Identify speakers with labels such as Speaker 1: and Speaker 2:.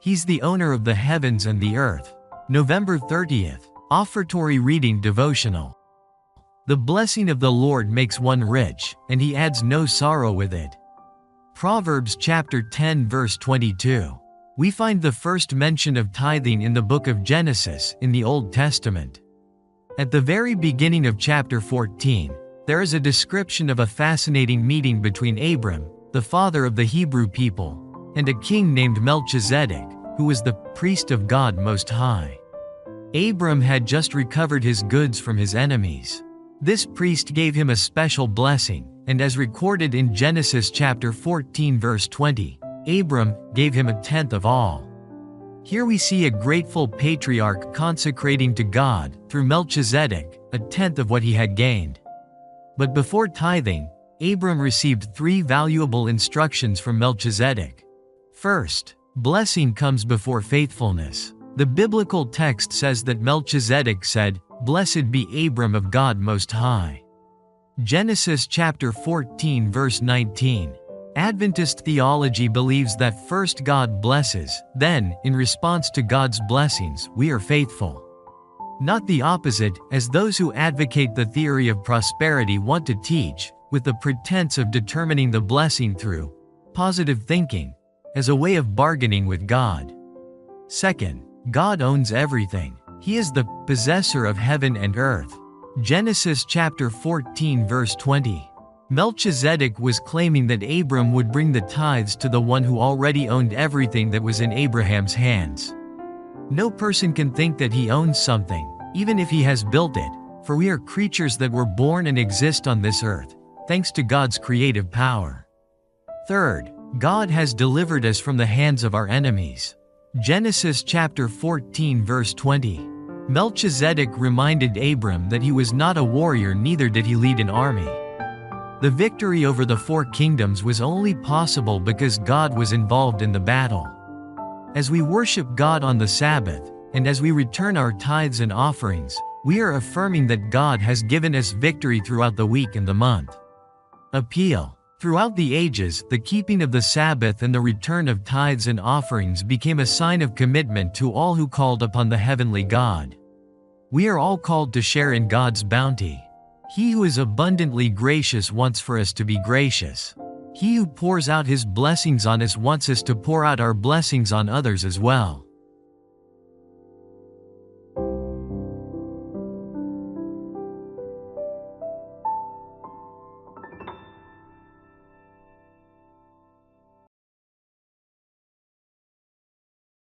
Speaker 1: He's the owner of the heavens and the earth. November 30th. Offertory Reading Devotional. The blessing of the Lord makes one rich, and he adds no sorrow with it. Proverbs chapter 10 verse 22. We find the first mention of tithing in the book of Genesis in the Old Testament. At the very beginning of chapter 14, there is a description of a fascinating meeting between Abram, the father of the Hebrew people, and a king named Melchizedek, who was the priest of God Most High. Abram had just recovered his goods from his enemies. This priest gave him a special blessing, and as recorded in Genesis chapter 14 verse 20, Abram gave him a tenth of all. Here we see a grateful patriarch consecrating to God, through Melchizedek, a tenth of what he had gained. But before tithing, Abram received 3 valuable instructions from Melchizedek. First, blessing comes before faithfulness. The biblical text says that Melchizedek said, "Blessed be Abram of God Most High." Genesis chapter 14 verse 19. Adventist theology believes that first God blesses, then, in response to God's blessings, we are faithful. Not the opposite, as those who advocate the theory of prosperity want to teach, with the pretense of determining the blessing through positive thinking, as a way of bargaining with God. Second, God owns everything. He is the possessor of heaven and earth. Genesis chapter 14 verse 20. Melchizedek was claiming that Abram would bring the tithes to the one who already owned everything that was in Abraham's hands. No person can think that he owns something, even if he has built it, for we are creatures that were born and exist on this earth, thanks to God's creative power. Third, God has delivered us from the hands of our enemies. Genesis chapter 14 verse 20. Melchizedek reminded Abram that he was not a warrior, neither did he lead an army. The victory over the 4 kingdoms was only possible because God was involved in the battle. As we worship God on the Sabbath, and as we return our tithes and offerings, we are affirming that God has given us victory throughout the week and the month. Appeal. Throughout the ages, the keeping of the Sabbath and the return of tithes and offerings became a sign of commitment to all who called upon the heavenly God. We are all called to share in God's bounty. He who is abundantly gracious wants for us to be gracious. He who pours out his blessings on us wants us to pour out our blessings on others as well.